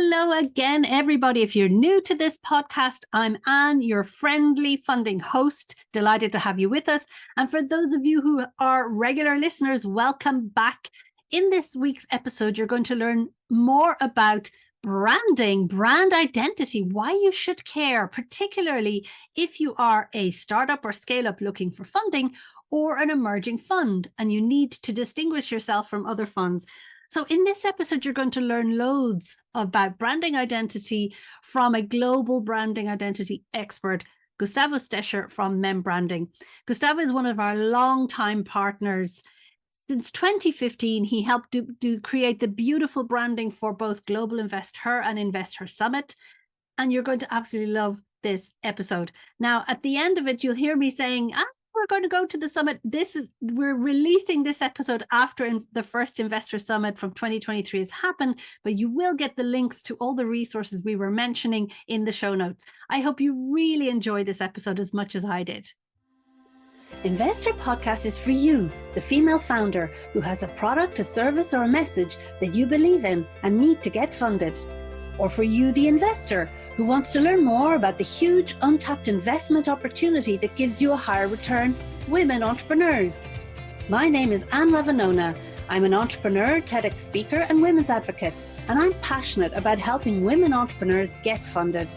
Hello again, everybody. If you're new to this podcast, I'm Anne, your friendly funding host. Delighted to have you with us. And for those of you who are regular listeners, welcome back. In this week's episode, you're going to learn more about branding, brand identity, why you should care, particularly if you are a startup or scale-up looking for funding or an emerging fund and you need to distinguish yourself from other funds. So in this episode, you're going to learn loads about branding identity from a global branding identity expert, Gustavo Stecher from Membranding. Gustavo is one of our longtime partners. Since 2015, he helped create the beautiful branding for both Global InvestHer and InvestHer Summit. And you're going to absolutely love this episode. Now, at the end of it, you'll hear me saying, we're going to go to the summit. We're releasing this episode after the first Investor Summit from 2023 has happened, but you will get the links to all the resources we were mentioning in the show notes. I hope you really enjoy this episode as much as I did. InvestHer Podcast is for you, the female founder who has a product, a service, or a message that you believe in and need to get funded. Or for you, the investor, who wants to learn more about the huge untapped investment opportunity that gives you a higher return, women entrepreneurs. My name is Anne Ravanona. I'm an entrepreneur, TEDx speaker, and women's advocate, and I'm passionate about helping women entrepreneurs get funded.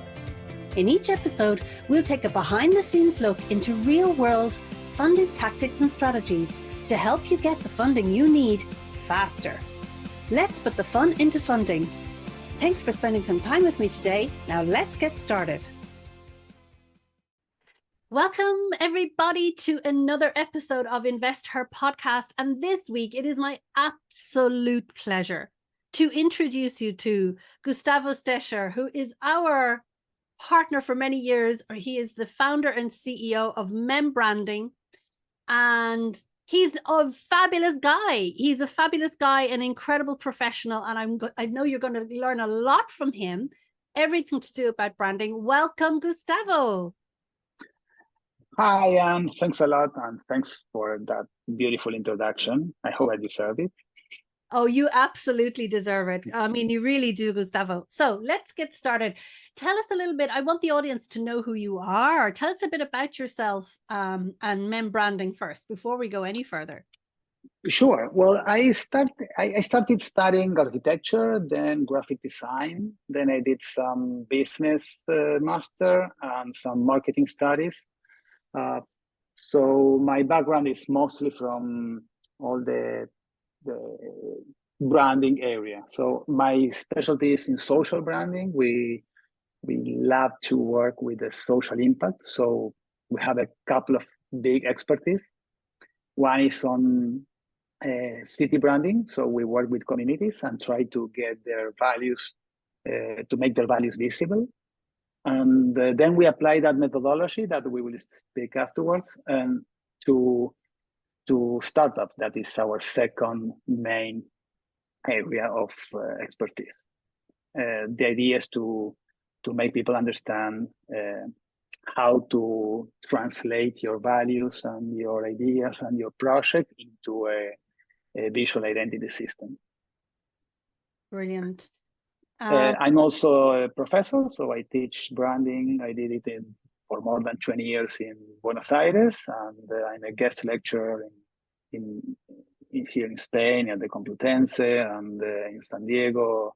In each episode, we'll take a behind-the-scenes look into real-world funding tactics and strategies to help you get the funding you need faster. Let's put the fun into funding. Thanks for spending some time with me today. Now let's get started. Welcome everybody to another episode of InvestHer Podcast. And this week, it is my absolute pleasure to introduce you to Gustavo Stecher, who is our partner for many years, or he is the founder and CEO of Membranding. And he's a fabulous guy. He's a fabulous guy, an incredible professional, and I know you're going to learn a lot from him, everything to do about branding. Welcome, Gustavo. Hi, Anne. Thanks a lot, and thanks for that beautiful introduction. I hope I deserve it. Oh, you absolutely deserve it. I mean, you really do, Gustavo. So let's get started. Tell us a little bit. I want the audience to know who you are. Tell us a bit about yourself and Membranding first, before we go any further. Sure. Well, I started studying architecture, then graphic design. Then I did some business master and some marketing studies. So my background is mostly from all the branding area. So my specialty is in social branding. We love to work with the social impact. So we have a couple of big expertise. One is on city branding. So we work with communities and try to get their values, to make their values visible. And then we apply that methodology that we will speak afterwards and to startups. That is our second main area of expertise. The idea is to make people understand how to translate your values and your ideas and your project into a visual identity system. Brilliant. I'm also a professor, so I teach branding. I did it for more than 20 years in Buenos Aires, and I'm a guest lecturer here in Spain at the Complutense and in San Diego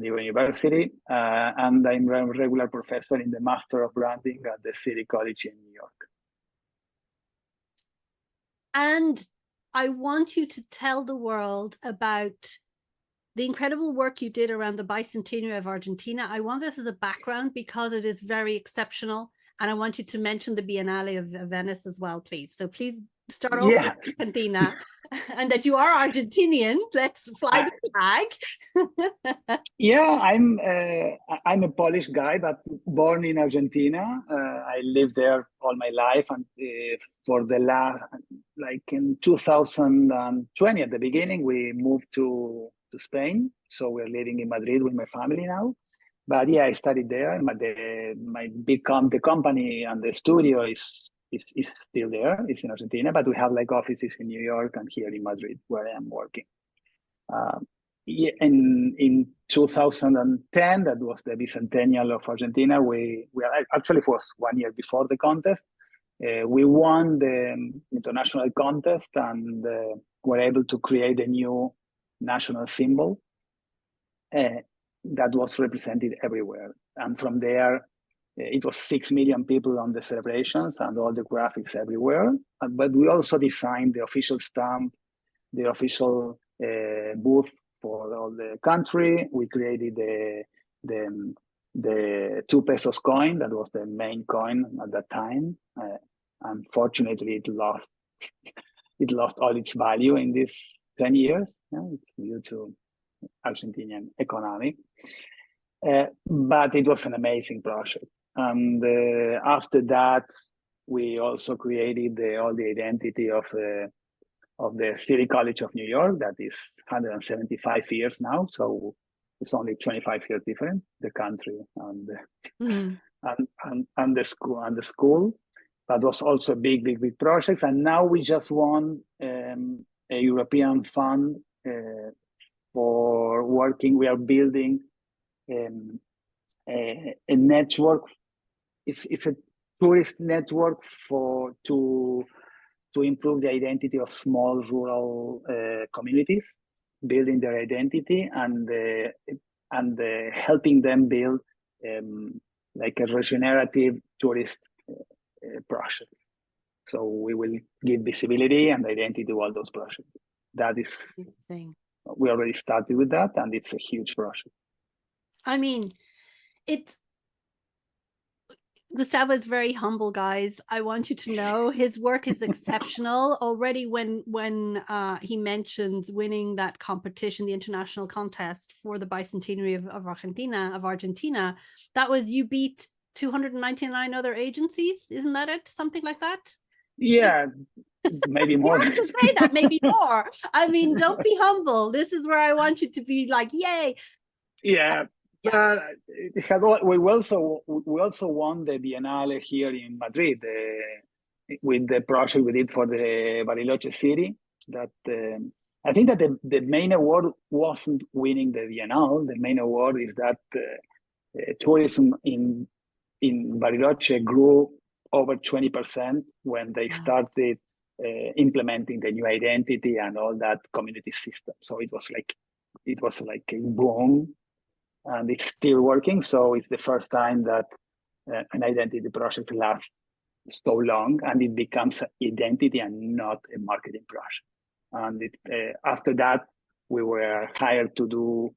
University, and I'm a regular professor in the Master of Branding at the City College in New York. And I want you to tell the world about the incredible work you did around the Bicentennial of Argentina. I want this as a background because it is very exceptional. And I want you to mention the Biennale of Venice as well, please. So please start off with Argentina and that you are Argentinian. Let's fly the flag. Yeah, I'm a Polish guy, but born in Argentina. I lived there all my life, and for the last, like in 2020, at the beginning, we moved to Spain. So we're living in Madrid with my family now. But yeah, I studied there. The company and the studio is still there. It's in Argentina, but we have like offices in New York and here in Madrid where I am working. In 2010, that was the Bicentennial of Argentina. We actually, it was 1 year before the contest. We won the international contest and were able to create a new national symbol that was represented everywhere. And from there, it was 6 million people on the celebrations and all the graphics everywhere. But we also designed the official stamp, the official booth for all the country. We created the 2 pesos coin that was the main coin at that time. Unfortunately, it lost all its value in these 10 years. It's due to Argentinian economy. But it was an amazing project. And after that, we also created all the identity of the City College of New York. That is 175 years now. So it's only 25 years different, the country and the school. That was also a big project. And now we just won a European fund for working. We are building a network. It's a tourist network to improve the identity of small rural communities, building their identity and helping them build like a regenerative tourist project. So we will give visibility and identity to all those projects. That is, we already started with that, and it's a huge project. I mean, Gustavo is very humble, guys. I want you to know his work is exceptional. Already when he mentions winning that competition, the international contest for the Bicentenary of Argentina, that was, you beat 299 other agencies, isn't that it? Something like that? Yeah, maybe more. You have to say that, maybe more. I mean, don't be humble. This is where I want you to be like, yay. Yeah. We also won the Biennale here in Madrid with the project we did for the Bariloche city. That I think that the main award wasn't winning the Biennale. The main award is that tourism in Bariloche grew over 20% when they started implementing the new identity and all that community system. So it was like a boom. And it's still working. So it's the first time that an identity project lasts so long and it becomes an identity and not a marketing project. And after that, we were hired to do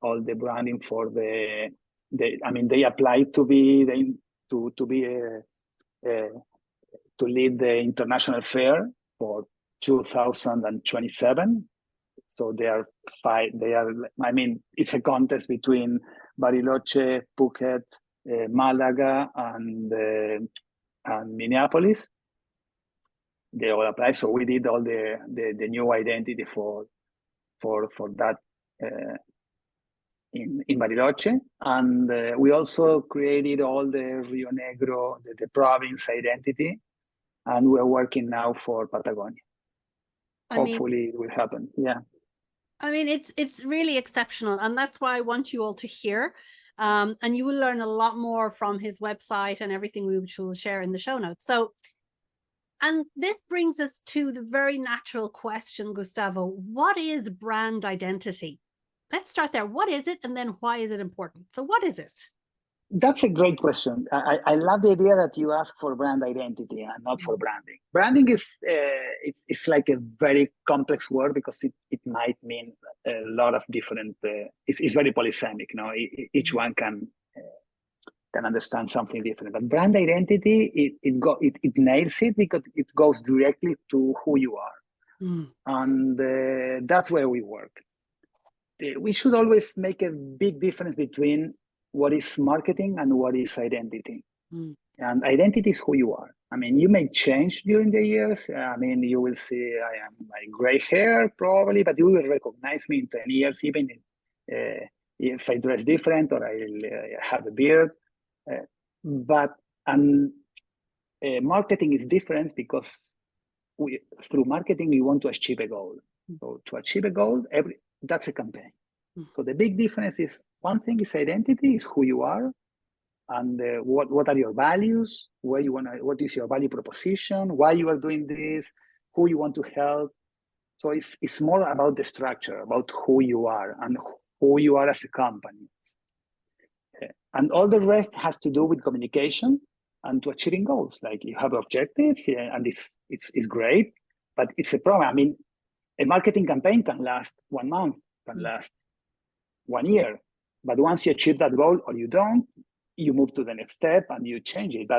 all the branding for they applied to lead the international fair for 2027. So it's a contest between Bariloche, Phuket, Malaga, and Minneapolis. They all apply. So we did all the new identity for that in Bariloche. And we also created all the Rio Negro, the province identity. And we're working now for Patagonia. Hopefully it will happen. Yeah. I mean, it's really exceptional, and that's why I want you all to hear. And you will learn a lot more from his website and everything which we'll share in the show notes. So, and this brings us to the very natural question, Gustavo, what is brand identity? Let's start there. What is it? And then why is it important? So what is it? That's a great question. I love the idea that you ask for brand identity and not for branding. Branding is it's like a very complex word because it might mean a lot of different. It's very polysemic. Each one can understand something different. But brand identity it nails it because it goes directly to who you are, and that's where we work. We should always make a big difference between what is marketing and what is identity. And identity is who you are. I mean, you may change during the years. I mean, you will see I am my gray hair probably, but you will recognize me in 10 years, even if I dress different or I have a beard. But marketing is different because through marketing, we want to achieve a goal. So to achieve a goal, that's a campaign. So the big difference is, one thing is identity, is who you are, and what are your values, where you want to, what is your value proposition, why you are doing this, who you want to help. So it's more about the structure, about who you are and who you are as a company. And all the rest has to do with communication and to achieving goals. Like, you have objectives, and it's great, but it's a problem. I mean, a marketing campaign can last 1 month, can last 1 year, but once you achieve that goal or you don't, you move to the next step and you change it.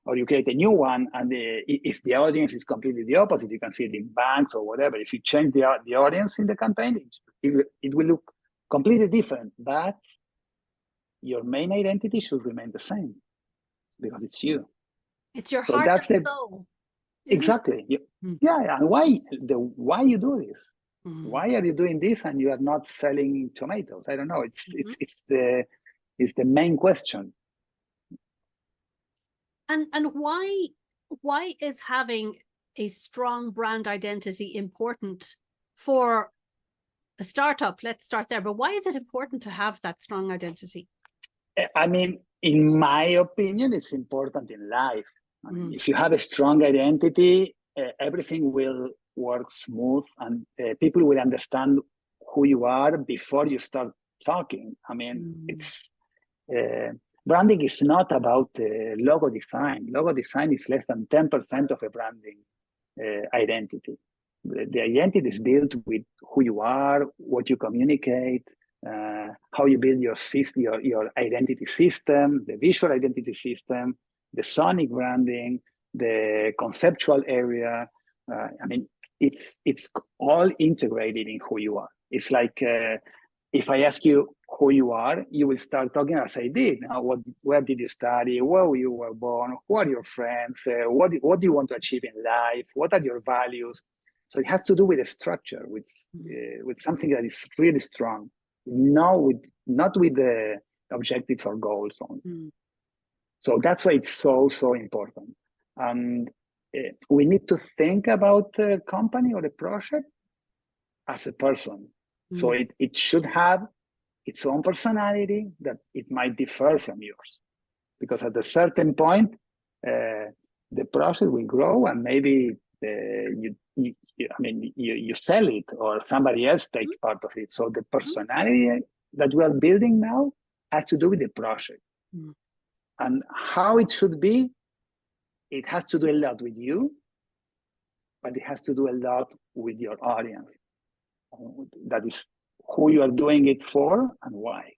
Or you create a new one, and if the audience is completely the opposite, you can see it in banks or whatever. If you change the audience in the campaign, it will look completely different, but your main identity should remain the same because it's you. It's your heart and soul. Exactly. Yeah. And why you do this? Why are you doing this and you are not selling tomatoes? I don't know. It's the main question. And why is having a strong brand identity important for a startup? Let's start there. But why is it important to have that strong identity? I mean, in my opinion, it's important in life. I mean, if you have a strong identity, everything will work smooth, and people will understand who you are before you start talking. I mean, it's branding is not about logo design. Logo design is less than 10% of a branding identity. The identity is built with who you are, what you communicate, how you build your system, your identity system, the visual identity system, the sonic branding, the conceptual area. I mean, it's all integrated in who you are. It's like, if I ask you who you are, you will start talking as I did. Where did you study? Where you were born? Who are your friends? What do you want to achieve in life? What are your values? So it has to do with a structure, with something that is really strong. Not with the objectives or goals only. So that's why it's so important. And we need to think about the company or the project as a person. So it should have its own personality, that it might differ from yours. Because at a certain point, the project will grow, and maybe you sell it, or somebody else takes part of it. So the personality that we are building now has to do with the project. And how it should be, it has to do a lot with you, but it has to do a lot with your audience. That is who you are doing it for and why.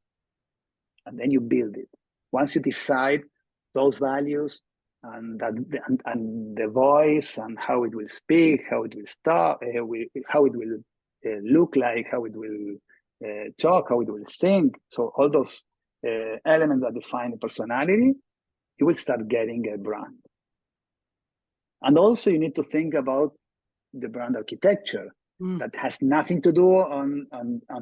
And then you build it. Once you decide those values and the voice and how it will speak, how it will start, how it will look like, how it will talk, how it will think. So all those elements that define a personality, you will start getting a brand. And also you need to think about the brand architecture. That has nothing to do on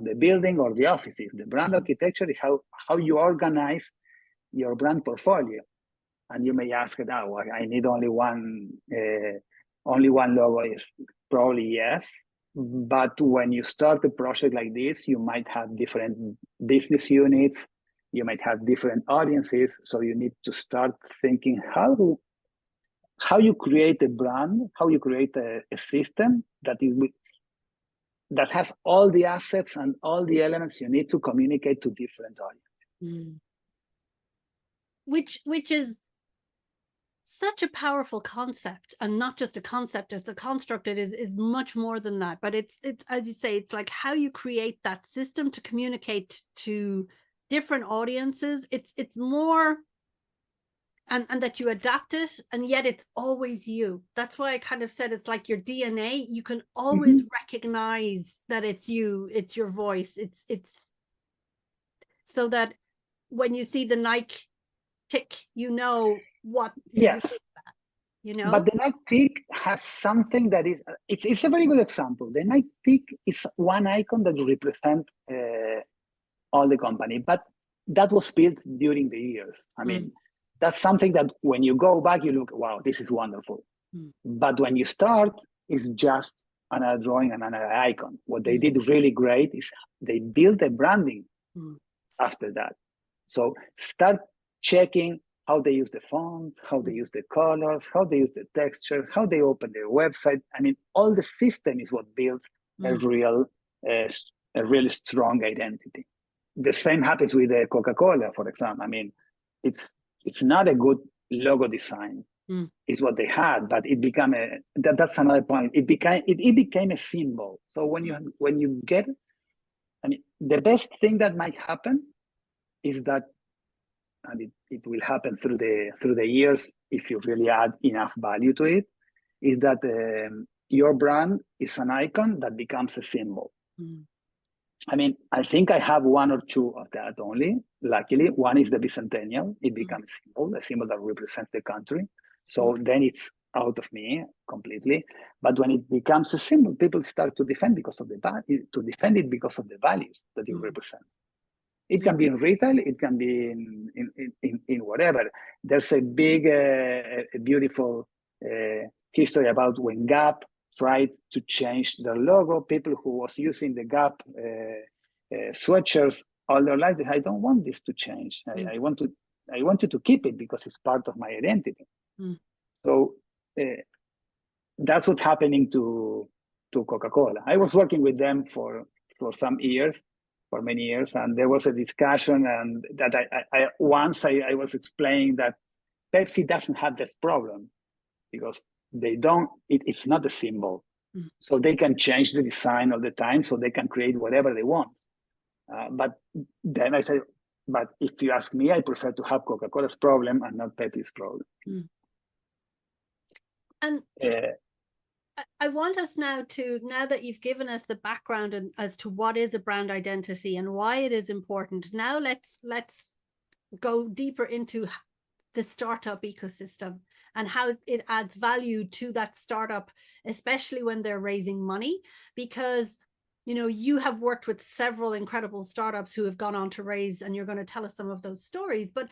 the building or the offices. The brand architecture is how you organize your brand portfolio. And you may ask, I need only one logo. Is probably yes. But when you start a project like this, you might have different business units. You might have different audiences. So you need to start thinking how you create a brand, how you create a system that has all the assets and all the elements you need to communicate to different audiences. Which is such a powerful concept, and not just a concept, it's a construct. It is much more than that. But it's as you say, it's like how you create that system to communicate to different audiences. It's more, and that you adapt it, and yet it's always you. That's why I kind of said it's like your DNA. You can always recognize that it's you, it's your voice. It's so that when you see the Nike tick, you know what is that, you know. But the Nike tick has something that is, it's a very good example. The Nike tick is one icon that represents all the company, but that was built during the years. I mean, that's something that when you go back, you look, wow, this is wonderful. But when you start, it's just another drawing, and another icon. What they did really great is they built a branding after that. So start checking how they use the fonts, how they use the colors, how they use the texture, how they open their website. I mean, all the system is what builds a really strong identity. The same happens with Coca-Cola, for example. I mean, it's not a good logo design. Is what they had, but it became that's another point. It became a symbol. So when you get, I mean, the best thing that might happen is that, and it will happen through the years if you really add enough value to it, is that your brand is an icon that becomes a symbol. I mean, I think I have one or two of that only. Luckily, one is the Bicentennial. It becomes a symbol that represents the country. So then it's out of me completely. But when it becomes a symbol, people start to defend because of the values that you represent. It can be in retail, it can be in whatever. There's a big, beautiful history about when Gap tried to change their logo. People who was using the Gap sweatshirts all their life, I don't want this to change. I want you to keep it because it's part of my identity. So that's what's happening to Coca-Cola. I was working with them for many years, and there was a discussion, and that I was explaining that Pepsi doesn't have this problem because it's not a symbol. So they can change the design all the time, so they can create whatever they want. But then I said, but if you ask me, I prefer to have Coca-Cola's problem and not Pepsi's problem. And I want us now that you've given us the background as to what is a brand identity and why it is important. Now let's go deeper into the startup ecosystem and how it adds value to that startup, especially when they're raising money, because you have worked with several incredible startups who have gone on to raise, and you're going to tell us some of those stories. But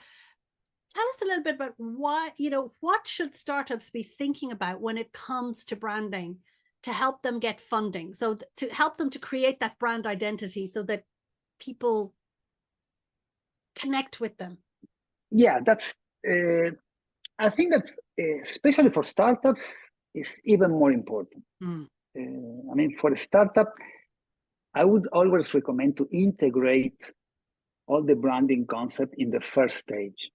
tell us a little bit about why, what should startups be thinking about when it comes to branding to help them get funding? So to help them to create that brand identity so that people connect with them. Yeah, that's, I think that especially for startups is even more important. I mean, for a startup, I would always recommend to integrate all the branding concept in the first stage.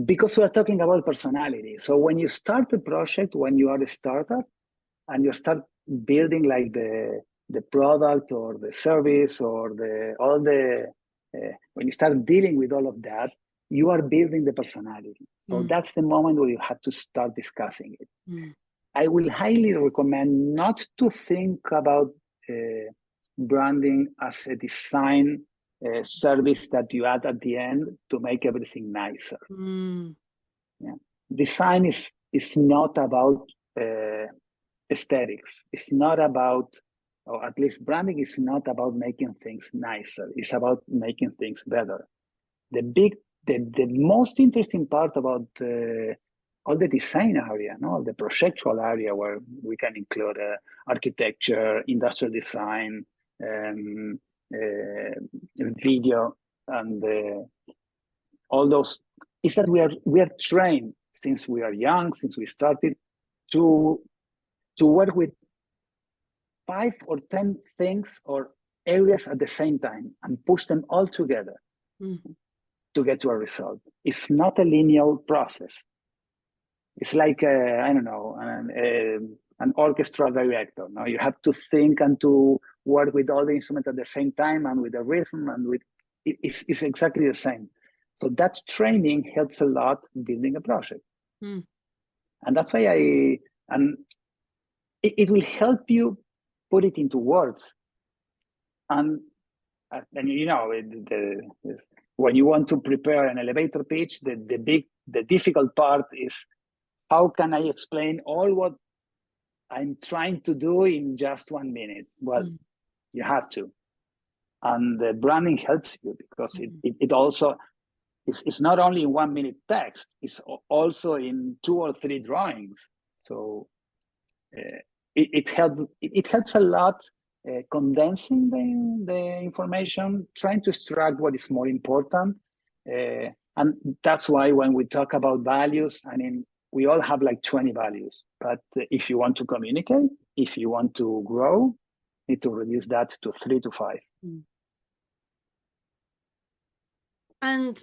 Because we are talking about personality. So when you start a project, when you are a startup and you start building like the product or the service or when you start dealing with all of that, you are building the personality. So that's the moment where you have to start discussing it. I will highly recommend not to think about branding as a design service that you add at the end to make everything nicer. Yeah. Design is not about aesthetics. It's not about, or at least branding is not about making things nicer. It's about making things better. The most interesting part about all the design area, the projectual area where we can include architecture, industrial design, video, and all those, is that we are trained since we are young, since we started, to work with 5 or 10 things or areas at the same time and push them all together to get to a result. It's not a linear process. It's like I don't know, an orchestra director. Now you have to think and to work with all the instruments at the same time and with the rhythm and with it's exactly the same. So that training helps a lot building a project, and that's why it will help you put it into words. And when you want to prepare an elevator pitch, the difficult part is how can I explain all what I'm trying to do in just 1 minute? Well, you have to. And the branding helps you because it also, it's not only in 1 minute text, it's also in 2 or 3 drawings. So it helps a lot condensing the information, trying to extract what is more important. And that's why when we talk about values, I mean, we all have like 20 values, but if you want to communicate, if you want to grow, you need to reduce that to 3 to 5. And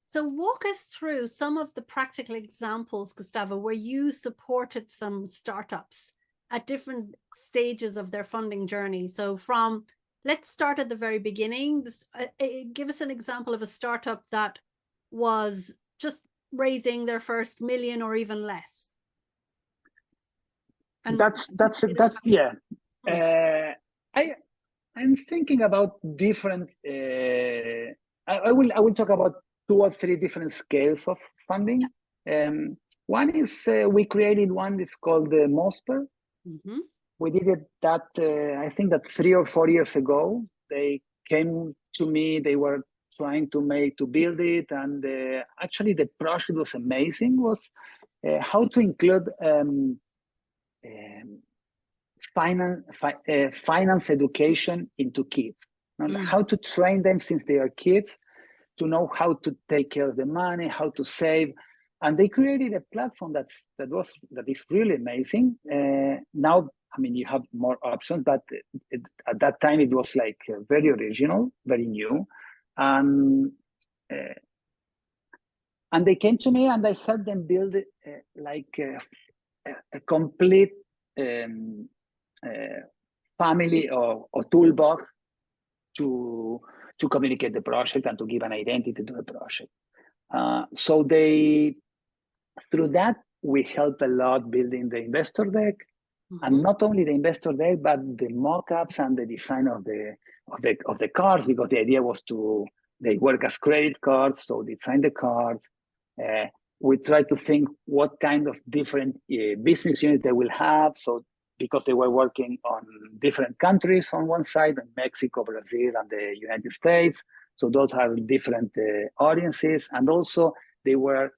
so walk us through some of the practical examples, Gustavo, where you supported some startups at different stages of their funding journey. So let's start at the very beginning. Give us an example of a startup that was just raising their first million or even less. And yeah. I'm thinking about different. I will talk about 2 or 3 different scales of funding. One is we created one that's called the MOSPER. We did it I think that 3 or 4 years ago. They came to me. They were trying to build it, and actually the project was amazing. Was how to include finance education into kids. How to train them since they are kids to know how to take care of the money, how to save. And they created a platform that is really amazing. Now, I mean, you have more options, but at that time it was like very original, very new. And they came to me, and I helped them build a complete family or toolbox to communicate the project and to give an identity to the project. So through that, we help a lot building the investor deck, and not only the investor deck, but the mock-ups and the design of the cards, because the idea was they work as credit cards, so design the cards. We try to think what kind of different business units they will have. So because they were working on different countries on one side, and Mexico, Brazil, and the United States. So those are different audiences. And also they were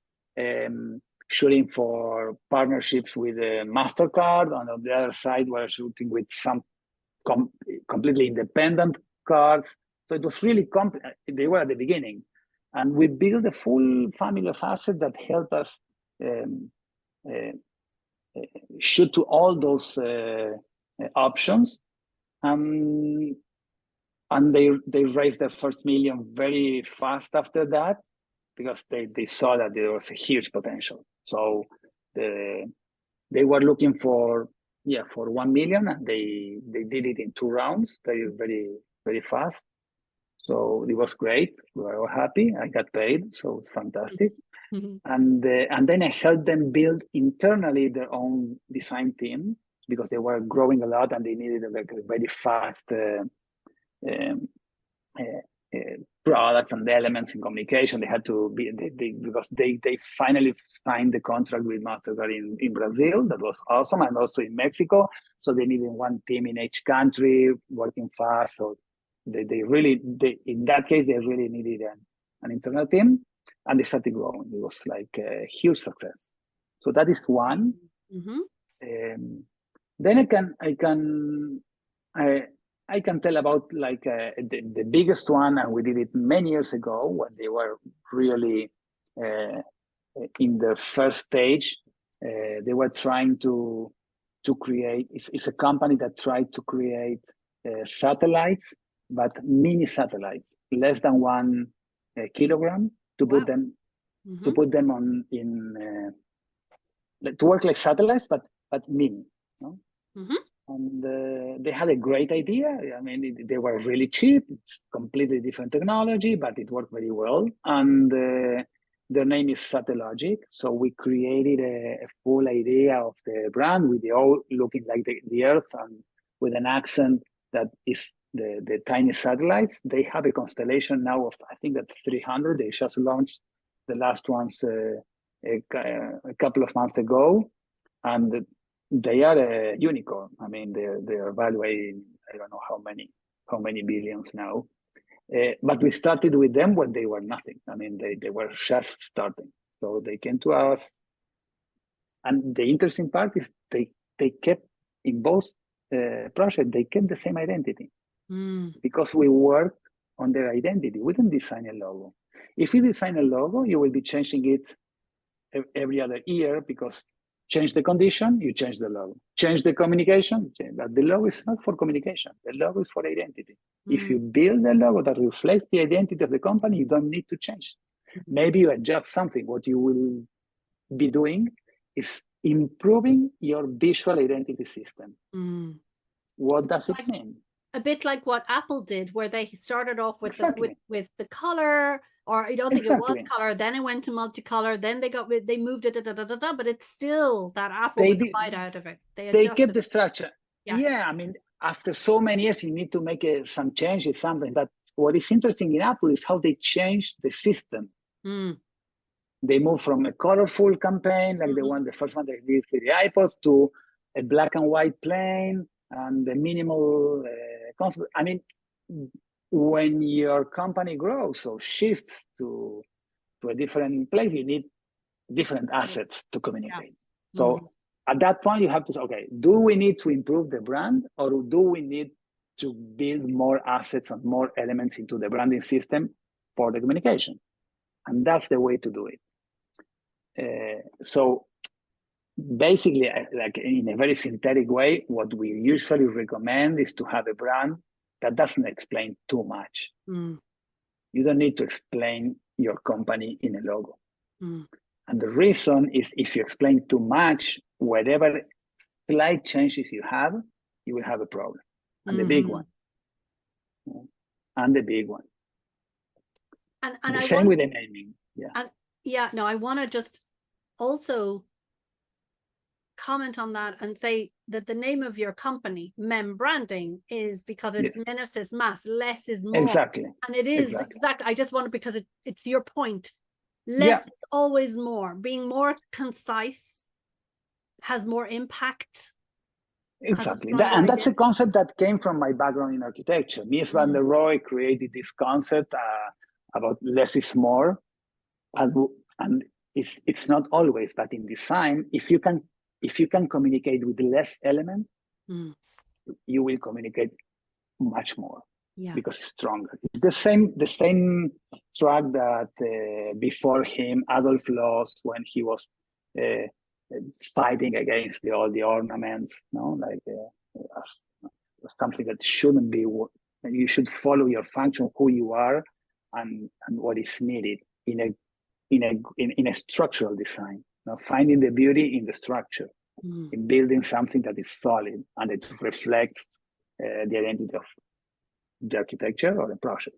shooting for partnerships with MasterCard. And on the other side, we're shooting with some completely independent cards. So it was really they were at the beginning. And we built a full family of assets that help us shoot to all those options. And they raised their first million very fast after that, because they saw that there was a huge potential. So they were looking for 1 million, and they did it in 2 rounds, very, very, very fast. So it was great. We were all happy. I got paid, so it's fantastic. And then I helped them build internally their own design team, because they were growing a lot and they needed a very fast products and elements in communication. They had to be because they finally signed the contract with MasterCard in Brazil. That was awesome, and also in Mexico. So they needed one team in each country working fast. So they really in that case they really needed an internal team, and they started growing. It was like a huge success. So that is one. Then I can tell about like the biggest one, and we did it many years ago when they were really in the first stage. They were trying to create. It's a company that tried to create satellites, but mini satellites, less than 1 kilogram, to put them on to work like satellites, but mini. No? And they had a great idea. I mean, they were really cheap. It's completely different technology, but it worked very well. And their name is Satellogic. So we created a full idea of the brand, with the all looking like the Earth, and with an accent that is the tiny satellites. They have a constellation now of, I think that's 300. They just launched the last ones a couple of months ago. And they are a unicorn. I mean, they're valuing, I don't know how many billions now. But we started with them when they were nothing. I mean, they were just starting. So they came to us. And the interesting part is they kept in both projects, they kept the same identity because we worked on their identity. We didn't design a logo. If you design a logo, you will be changing it every other year because change the condition, you change the logo. Change the communication, but the logo is not for communication. The logo is for identity. If you build a logo that reflects the identity of the company, you don't need to change. Maybe you adjust something. What you will be doing is improving your visual identity system. What does it mean? A bit like what Apple did, where they started off with the color, or I don't think it was color, then it went to multicolor, then they moved it, but it's still that Apple with the bite out of it. They kept the structure. Yeah, I mean, after so many years, you need to make some changes, something. But what is interesting in Apple is how they changed the system. They moved from a colorful campaign, like the first one they did with the iPods, to a black and white plane and the minimal concept. I mean, when your company grows or shifts to a different place, you need different assets to communicate. So at that point, you have to say, okay, do we need to improve the brand, or do we need to build more assets and more elements into the branding system for the communication? And that's the way to do it. So basically, like in a very synthetic way, what we usually recommend is to have a brand that doesn't explain too much. You don't need to explain your company in a logo. And the reason is if you explain too much, whatever slight changes you will have a problem. And the big one. And the big one. And the same with the naming. I want to just also comment on that and say that the name of your company, Membranding, is because it's menos is más, less is more. Exactly. And it is exactly. I just want to, because it's your point. Less is always more. Being more concise has more impact. Exactly. And that's a concept that came from my background in architecture. Mies van der Rohe created this concept about less is more. And it's not always, but in design, if you can communicate with less element, you will communicate much more because it's stronger. It's the same track that before him, Adolf lost when he was fighting against all the ornaments, something that shouldn't be. You should follow your function, who you are, and what is needed in a structural design. Finding the beauty in the structure, in building something that is solid and it reflects the identity of the architecture or the project.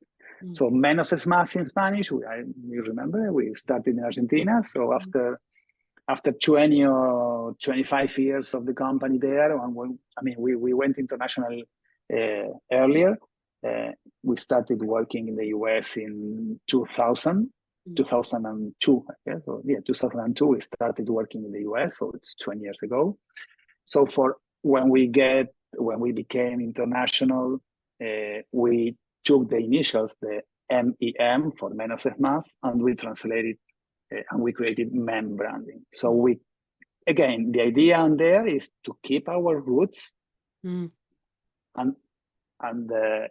So menos es más in Spanish. You remember we started in Argentina. So after 20 or 25 years of the company there, we went international earlier. We started working in the US in 2002. So 2002 we started working in the US, so it's 20 years ago. So for when we became international, we took the initials, the MEM for menos es más, and we translated and we created Membranding. So the idea on there is to keep our roots and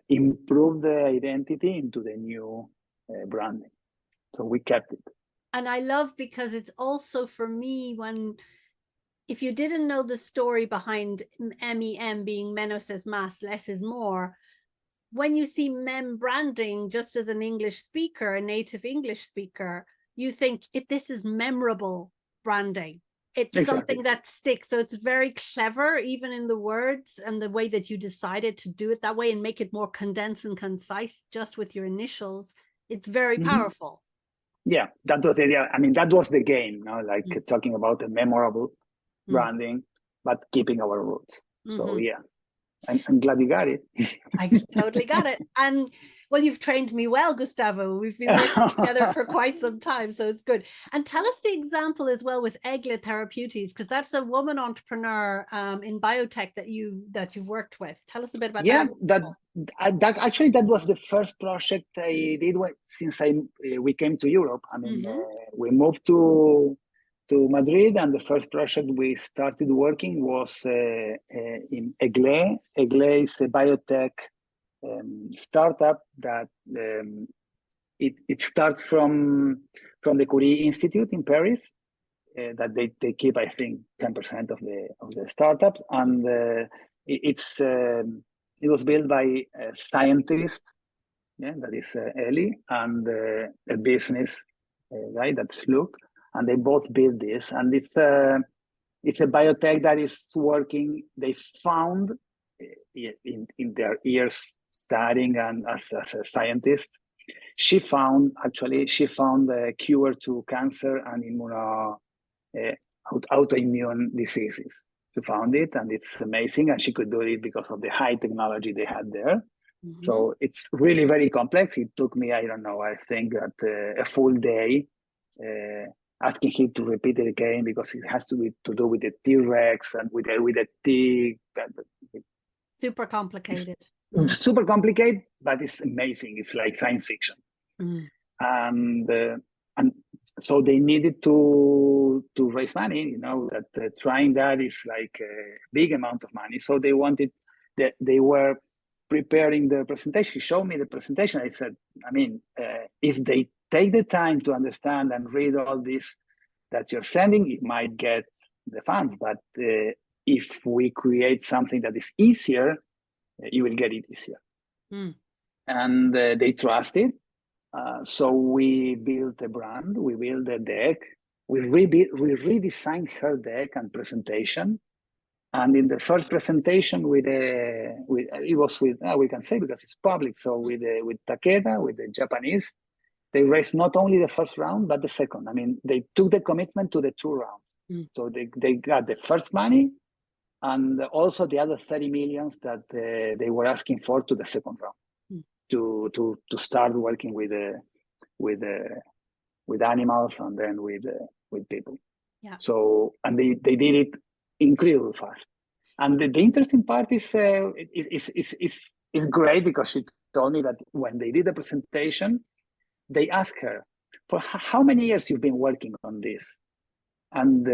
improve the identity into the new branding. So we kept it. And I love, because it's also for me, if you didn't know the story behind MEM being menos es más, less is more, when you see Membranding, just as an English speaker, a native English speaker, you think this is memorable branding. It's something that sticks. So it's very clever, even in the words and the way that you decided to do it that way and make it more condensed and concise just with your initials. It's very powerful. Yeah, that was the idea. I mean, that was the game, talking about a memorable branding, but keeping our roots. So yeah, I'm glad you got it. I totally got it. And well, you've trained me well, Gustavo. We've been working together for quite some time, so it's good. And tell us the example as well with Eglet Therapeutics, because that's a woman entrepreneur in biotech that you've worked with. Tell us a bit about that. That was the first project I did since we came to Europe. I mean, we moved to to Madrid, and the first project we started working was in Egle. Egle is a biotech startup that it starts from the Curie Institute in Paris. That they keep, I think, 10% of the startups, and it was built by a scientist, that is Ellie, and a business guy, that's Luke, and they both built this, and it's a biotech that is working. They found in their years studying and as a scientist, she found a cure to cancer and autoimmune diseases. She found it, and it's amazing, and she could do it because of the high technology they had there. Mm-hmm. So it's really very complex. It took me, I don't know, I think that a full day asking him to repeat it again, because it has to do with the T-Rex and with the T. Super complicated. Super complicated, but it's amazing. It's like science fiction. Mm. And so they needed to raise money, that trying that is like a big amount of money. So they wanted that they were preparing the presentation. She showed me the presentation. I said, if they take the time to understand and read all this that you're sending, it might get the funds. But if we create something that is easier, you will get it easier. Mm. And they trusted. So we built a brand, we built a deck, we redesigned her deck and presentation. And in the first presentation, we can say because it's public. So with Takeda, with the Japanese, they raised not only the first round but the second. They took the commitment to the 2 rounds. Mm. So they got the first money, and also the other 30 millions that they were asking for to the second round. Mm. To start working with animals and then with people. Yeah. So, and they did it incredibly fast. And the interesting part is great, because she told me that when they did the presentation, they asked her, for how many years you've been working on this? And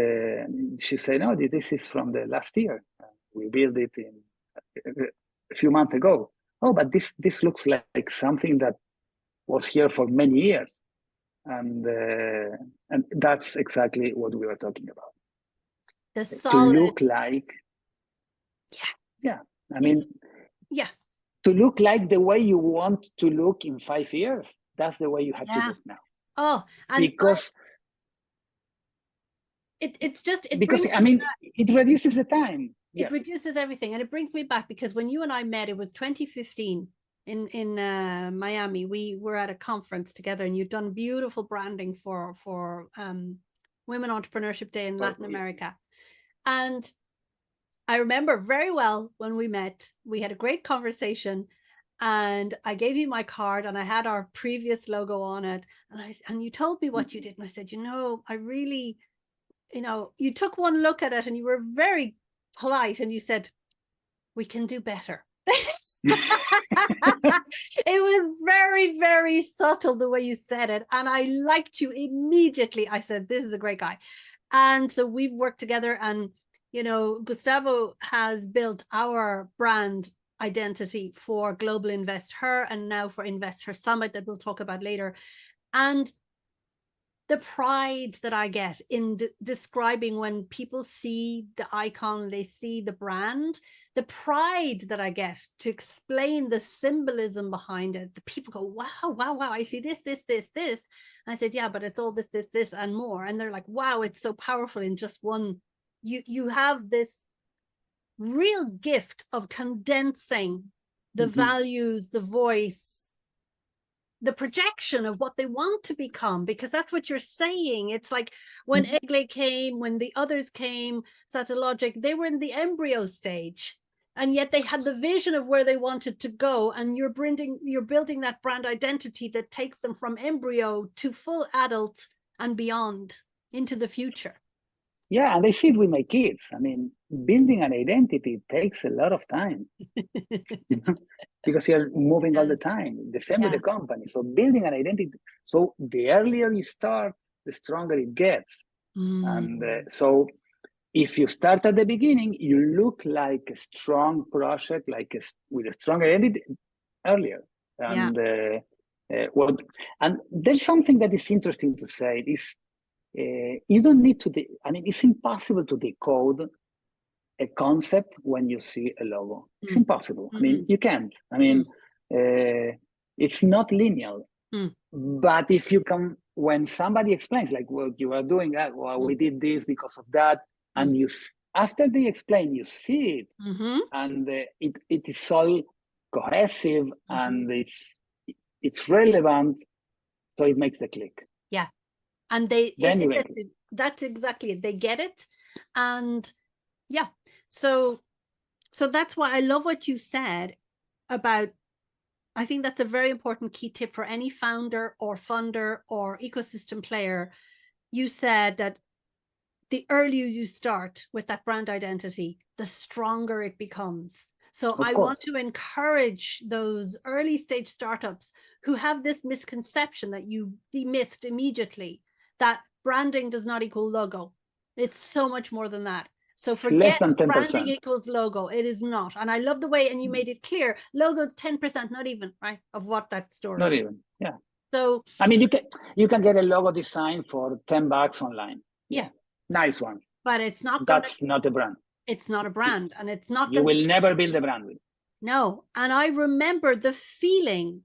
she said, no, this is from the last year. We built it in a few months ago. Oh, but this looks like something that was here for many years. And that's exactly what we were talking about. The solid. To look like, yeah. To look like the way you want to look in 5 years. That's the way you have to look now. Oh, and because it reduces the time. It reduces everything, and it brings me back, because when you and I met, it was 2015 in Miami. We were at a conference together, and you'd done beautiful branding for Women Entrepreneurship Day in Latin America. And I remember very well when we met, we had a great conversation, and I gave you my card, and I had our previous logo on it, and you told me what you did, and I said, I really, you took one look at it, and you were very polite, and you said, we can do better. It was very, very subtle the way you said it, and I liked you immediately. I said, this is a great guy. And so we've worked together, and Gustavo has built our brand identity for Global InvestHer, and now for InvestHer Summit that we'll talk about later. And the pride that I get in describing when people see the icon, they see the brand, the pride that I get to explain the symbolism behind it. The people go, wow, I see this. And I said, yeah, but it's all this, and more. And they're like, wow, it's so powerful in just one. You have this real gift of condensing the values, the voice, the projection of what they want to become, because that's what you're saying. It's like when Egle came, when the others came, Satellogic, they were in the embryo stage, and yet they had the vision of where they wanted to go, and you're building that brand identity that takes them from embryo to full adult and beyond into the future. Yeah, and I see it with my kids. Building an identity takes a lot of time because you're moving all the time. The same with the company. So building an identity. So the earlier you start, the stronger it gets. And so if you start at the beginning, you look like a strong project, with a strong identity earlier. And and there's something that is interesting to say is you don't need to, it's impossible to decode a concept when you see a logo. It's impossible. I mean, you can't. I mean, it's not linear. But if you can, when somebody explains, like, well, you are doing that, well, we did this because of that, and after they explain, you see it, and it is all cohesive, and it's relevant, so it makes a click. Yeah, and that's exactly it. They get it, and yeah. So that's why I love what you said about, I think that's a very important key tip for any founder or funder or ecosystem player. You said that the earlier you start with that brand identity, the stronger it becomes. So I want to encourage those early stage startups who have this misconception that you demythed immediately, that branding does not equal logo. It's so much more than that. So forget branding equals logo. It is not. And I love the way, and you made it clear, logo is 10%, not even, right, of what that story Not is. even, yeah. So I mean, you can get a logo design for $10 online. Yeah. Nice ones. But it's not. That's not a brand. It's not a brand, and it's not. You will never build a brand with it. No. And I remember the feeling.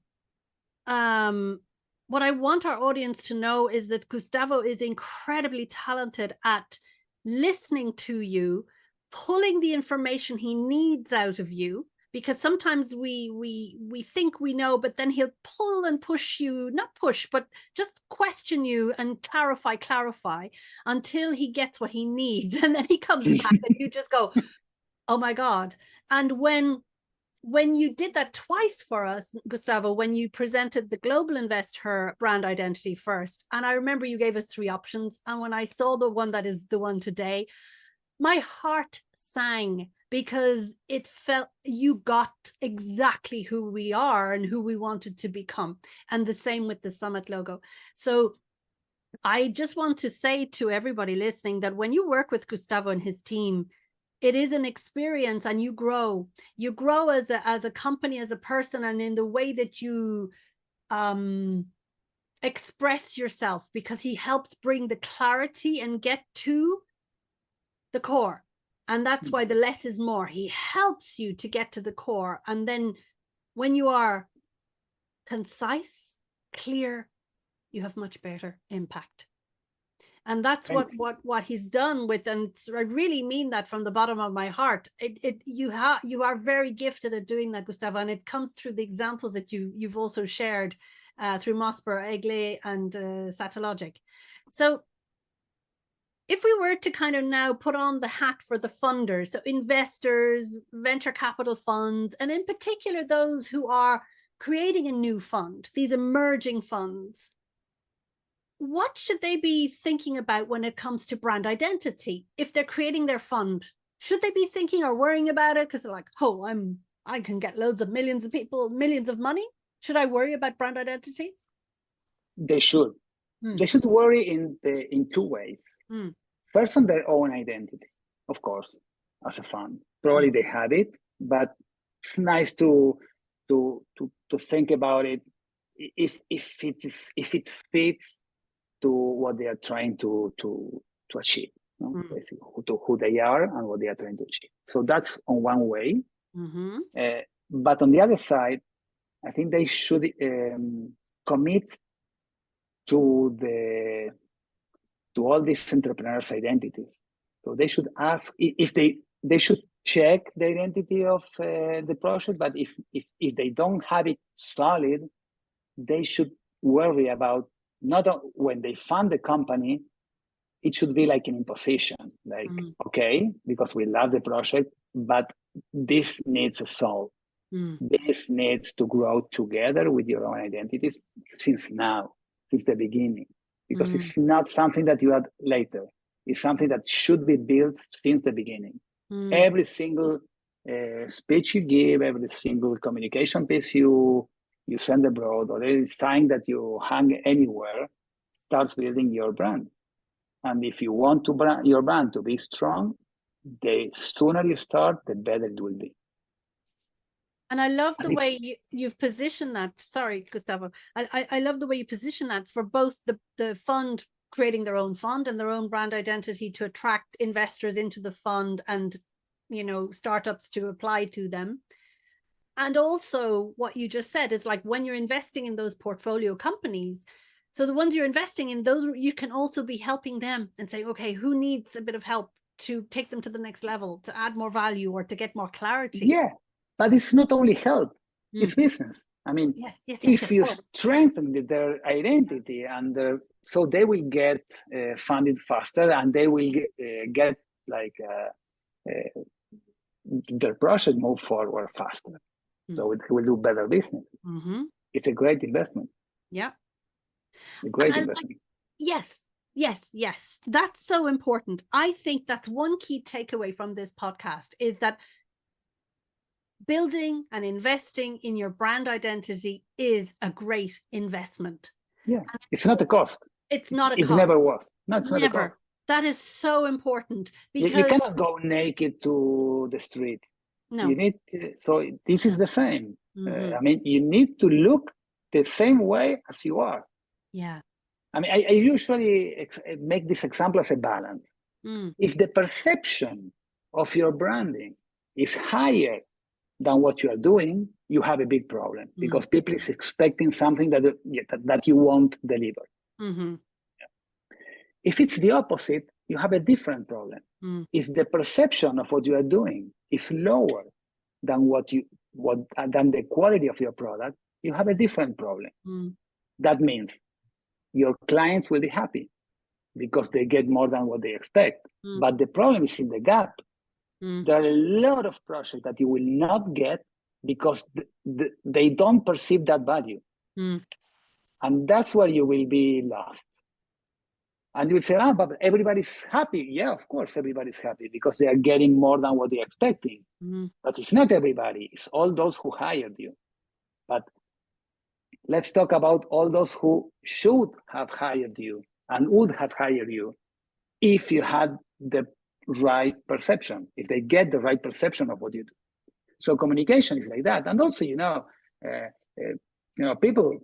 What I want our audience to know is that Gustavo is incredibly talented at listening to you, pulling the information he needs out of you, because sometimes we think we know, but then he'll pull and push you, not push, but just question you and clarify until he gets what he needs. And then he comes back and you just go, oh my God. And when you did that twice for us, Gustavo, when you presented the global InvestHer brand identity first, and I remember you gave us 3 options. And when I saw the one that is the one today, my heart sang, because it felt you got exactly who we are and who we wanted to become. And the same with the Summit logo. So I just want to say to everybody listening that when you work with Gustavo and his team, it is an experience, and you grow as a company, as a person, and in the way that you express yourself, because he helps bring the clarity and get to the core. And that's why the less is more. He helps you to get to the core. And then when you are concise, clear, you have much better impact. And that's what he's done with, and I really mean that from the bottom of my heart. You are very gifted at doing that, Gustavo, and it comes through the examples that you've also shared through Mosper, Egle, and Satellogic. So if we were to kind of now put on the hat for the funders, so investors, venture capital funds, and in particular those who are creating a new fund, these emerging funds, what should they be thinking about when it comes to brand identity? If they're creating their fund, should they be thinking or worrying about it because they're like, oh, I can get loads of millions of people, millions of money? Should I worry about brand identity? They should. They should worry in 2 ways. First, on their own identity, of course, as a fund. Probably they have it, but it's nice to think about it if it fits to what they are trying to achieve, basically, to who they are and what they are trying to achieve. So that's on one way. But on the other side, I think they should commit to all these entrepreneurs' identities. So they should ask if they should check the identity of the project, but if they don't have it solid, they should worry about, not when they fund the company, it should be like an imposition, like, okay, because we love the project, but this needs a soul. This needs to grow together with your own identities since the beginning, because it's not something that you add later. It's something that should be built since the beginning. Every single speech you give, every single communication piece you send abroad, or any sign that you hang anywhere, starts building your brand. And if you want your brand to be strong, the sooner you start, the better it will be. And I love the way you've positioned that. Sorry, Gustavo. I love the way you position that for both the fund creating their own fund and their own brand identity to attract investors into the fund and, you know, startups to apply to them. And also what you just said is like when you're investing in those portfolio companies, so the ones you're investing in, those you can also be helping them and say, okay, who needs a bit of help to take them to the next level, to add more value or to get more clarity? Yeah, but it's not only help, it's business. I mean, if you strengthen their identity and so they will get funded faster and they will get like their project move forward faster. So it will do better business. It's a great investment. Yeah. A great investment. Yes. That's so important. I think that's one key takeaway from this podcast is that building and investing in your brand identity is a great investment. Yeah, it's not a cost. It's not a cost. It never was. No, it's never. Not a cost. That is so important because you cannot go naked to the street. No. You need so this is the same. I mean, you need to look the same way as you are. Yeah. I mean, I usually make this example as a balance. If the perception of your branding is higher than what you are doing, you have a big problem because people is expecting something that you won't deliver. If it's the opposite, you have a different problem. If the perception of what you are doing is lower than than the quality of your product, you have a different problem. That means your clients will be happy because they get more than what they expect. But the problem is in the gap. There are a lot of projects that you will not get because they don't perceive that value. And that's where you will be lost. And you will say, but everybody's happy. Yeah, of course, everybody's happy because they are getting more than what they're expecting. But it's not everybody. It's all those who hired you. But let's talk about all those who should have hired you and would have hired you if you had the right perception, if they get the right perception of what you do. So communication is like that. And also, people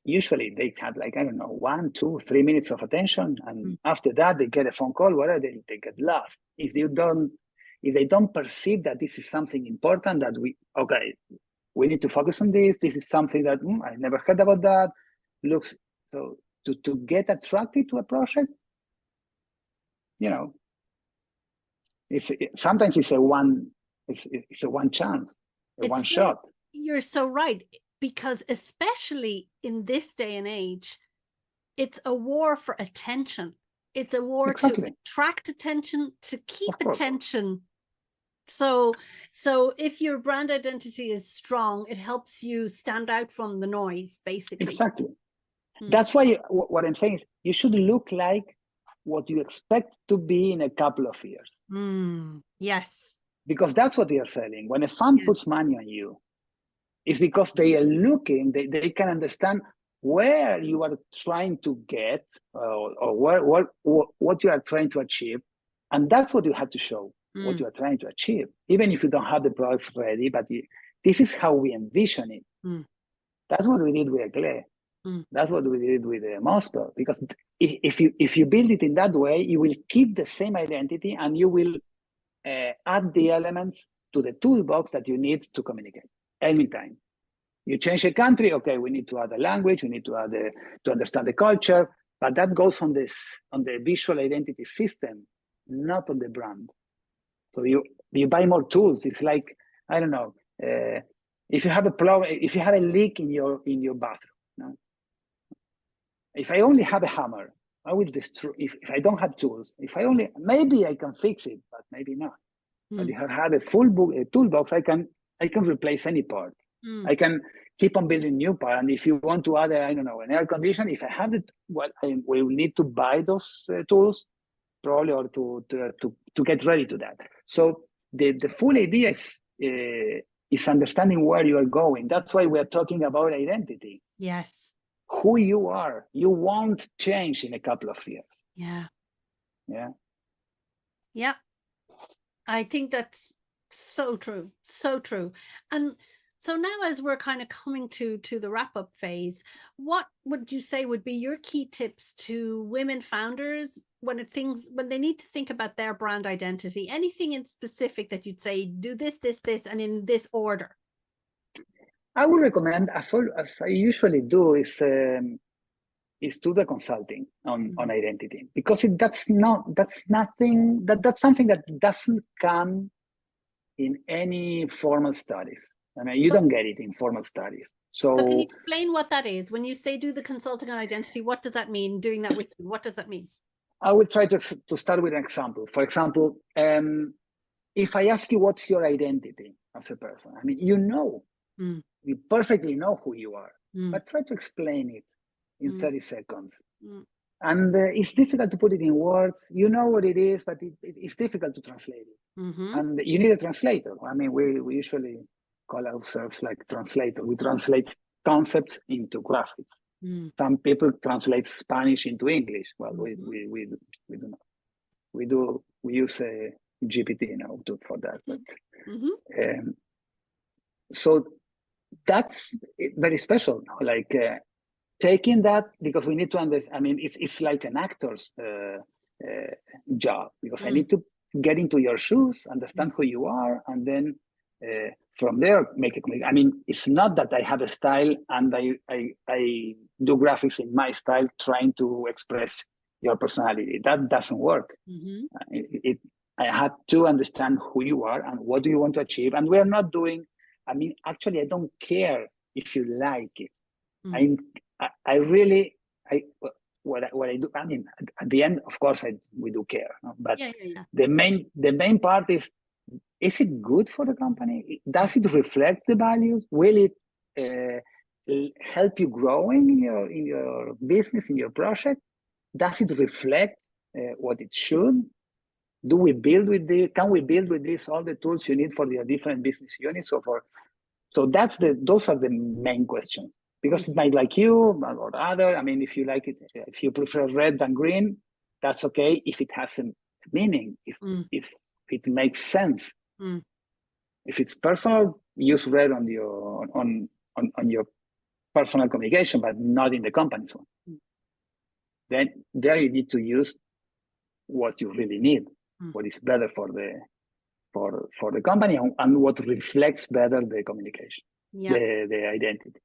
usually they have like, 1, 2, 3 minutes of attention. And after that, they get a phone call, whatever, they get lost. If they don't perceive that this is something important that we need to focus on this. This is something that I never heard about that. Looks so to get attracted to a project, sometimes it's a one chance, one shot. You're so right, because especially in this day and age, it's a war for attention. It's a war to attract attention, to keep attention. So if your brand identity is strong, it helps you stand out from the noise, basically. Exactly. That's why what I'm saying is you should look like what you expect to be in a couple of years. Yes. Because that's what they are selling. When a fund puts money on you, it's because they are looking, they can understand where you are trying to get or what you are trying to achieve. And that's what you have to show, what you are trying to achieve. Even if you don't have the products ready, but this is how we envision it. That's what we did with Ecle. That's what we did with Moscow. Because if you build it in that way, you will keep the same identity and you will add the elements to the toolbox that you need to communicate anytime. You change a country, okay, we need to add a language, we need to add to understand the culture, but that goes on the visual identity system, not on the brand. So you buy more tools. It's like, I don't know, if you have a problem, if you have a leak in your bathroom, if I only have a hammer, I will destroy. If I don't have tools, maybe I can fix it, but maybe not. But if I have a toolbox, I can replace any part. I can keep on building new part. And if you want to add, an air conditioner, if I have it, I will need to buy those tools, probably, or to get ready to that. So the full idea is understanding where you are going. That's why we are talking about identity. Yes. Who you are, you won't change in a couple of years. Yeah. Yeah. Yeah. I think that's so true. So true. And so now as we're kind of coming to the wrap up phase, what would you say would be your key tips to women founders when they need to think about their brand identity? Anything in specific that you'd say, do this, this, this, and in this order? I would recommend, as I usually do, is do the consulting on identity, because that's something that doesn't come in any formal studies. I mean, you don't get it in formal studies. So can you explain what that is? When you say do the consulting on identity, what does that mean? Doing that with you, what does that mean? I will try to start with an example. For example, if I ask you what's your identity as a person, I mean, you perfectly know who you are, but try to explain it in 30 seconds. And it's difficult to put it in words. You know what it is, but it's difficult to translate it. And you need a translator. I mean, we usually call ourselves like translator. We translate concepts into graphics. Some people translate Spanish into English. Well, we do not. We use a GPT now for that. But, so that's very special. Like taking that, because we need to understand. I mean, it's like an actor's job, because I need to get into your shoes, understand who you are, and then from there make it. I mean, it's not that I have a style and I do graphics in my style trying to express your personality. That doesn't work. I had to understand who you are and what do you want to achieve. And we are not doing. I mean, actually, I don't care if you like it. I really what I do. I mean, at the end, of course, we do care. No? But the main part is it good for the company? Does it reflect the values? Will it help you growing in your business, in your project? Does it reflect what it should? Do we build with this? Can we build with this all the tools you need for your different business units? So those are the main questions. Because it might like you or other. I mean, if you like it, if you prefer red than green, that's okay. If it has a meaning, if it makes sense. If it's personal, use red on your personal communication, but not in the company's one. Then there you need to use what you really need, what is better for the company, and what reflects better the communication, the identity.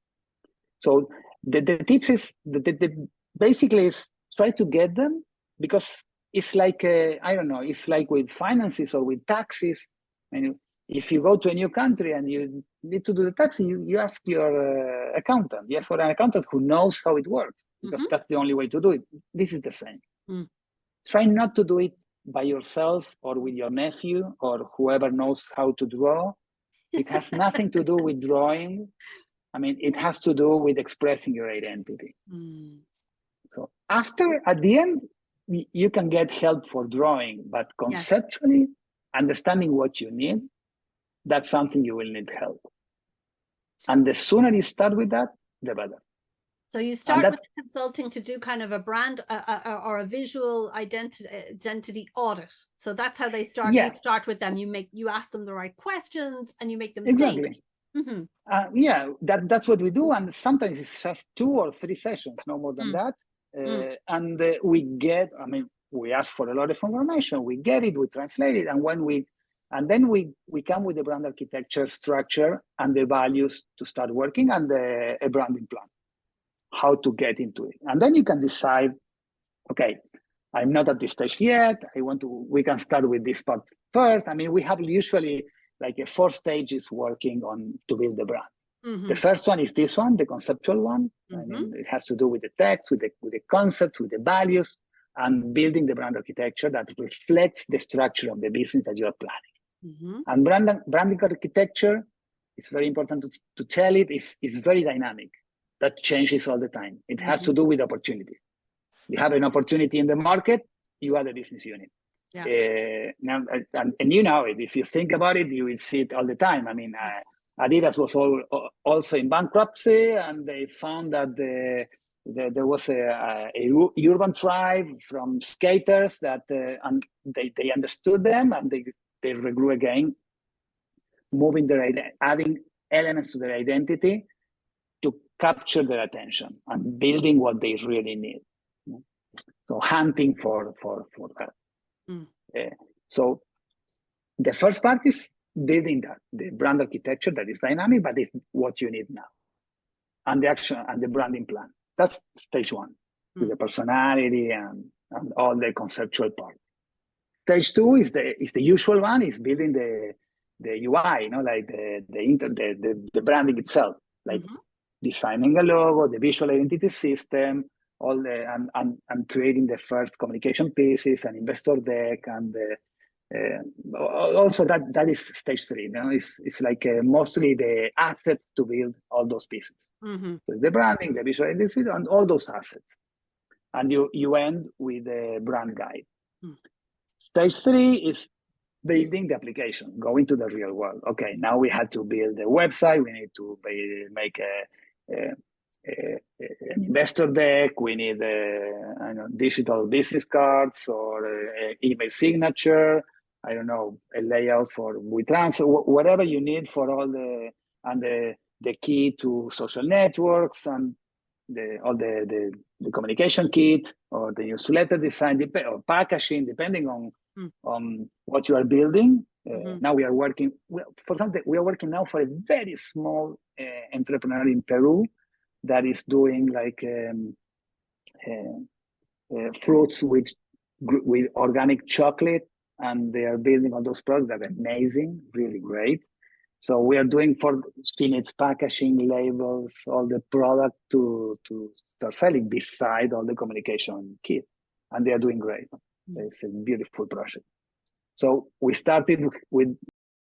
So the tips is basically is try to get them, because it's like I don't know, it's like with finances or with taxes. And if you go to a new country and you need to do the tax, you ask your accountant. You ask for an accountant who knows how it works, because that's the only way to do it. This is the same. Try not to do it by yourself or with your nephew or whoever knows how to draw. It has nothing to do with drawing. I mean, it has to do with expressing your identity. So at the end, you can get help for drawing, but conceptually, understanding what you need, that's something you will need help. And the sooner you start with that, the better. So you start with the consulting to do kind of a brand or a visual identity audit. So that's how they start. You start with them. You ask them the right questions and you make them think. That's what we do, and sometimes it's just 2 or 3 sessions, no more than that. And we ask for a lot of information. We get it, we translate it, and then we come with the brand architecture structure and the values to start working, and a branding plan, how to get into it, and then you can decide. Okay, I'm not at this stage yet. We can start with this part first. I mean, we have usually like 4 stages working on to build the brand. The first one is this one, the conceptual one. I mean, it has to do with the text, with the concepts, with the values, and building the brand architecture that reflects the structure of the business that you're planning. And branding architecture, it's very important to tell it, is very dynamic. That changes all the time. It has to do with opportunities. You have an opportunity in the market, you are the business unit. Now, and you know it. If you think about it, you will see it all the time. I mean, Adidas was also in bankruptcy, and they found that there was a urban tribe from skaters that and they understood them, and they regrew again, moving adding elements to their identity to capture their attention and building what they really need. So hunting for that. So the first part is building the brand architecture that is dynamic, but it's what you need now, and the action and the branding plan. That's stage one, with the personality and all the conceptual part. Stage two is the usual one, is building the UI, like the branding itself, like designing a logo, the visual identity system, all the and creating the first communication pieces, an investor deck, and also that is stage three. It's like mostly the assets to build all those pieces. So the branding, the visual identity, and all those assets, and you end with the brand guide. Stage three is building the application, going to the real world. Okay, now we had to build a website. We need to make an investor deck. We need digital business cards or email signature. I don't know, a layout for WeTransfer, whatever you need for all the key to social networks and all the communication kit or the newsletter design or packaging, depending on what you are building. Now we are working, for example, we are working now for a very small entrepreneur in Peru that is doing like fruits with organic chocolate, and they are building all those products that are amazing, really great. So we are doing for its packaging, labels, all the product to start selling beside all the communication kit, and they are doing great. It's a beautiful project. So we started with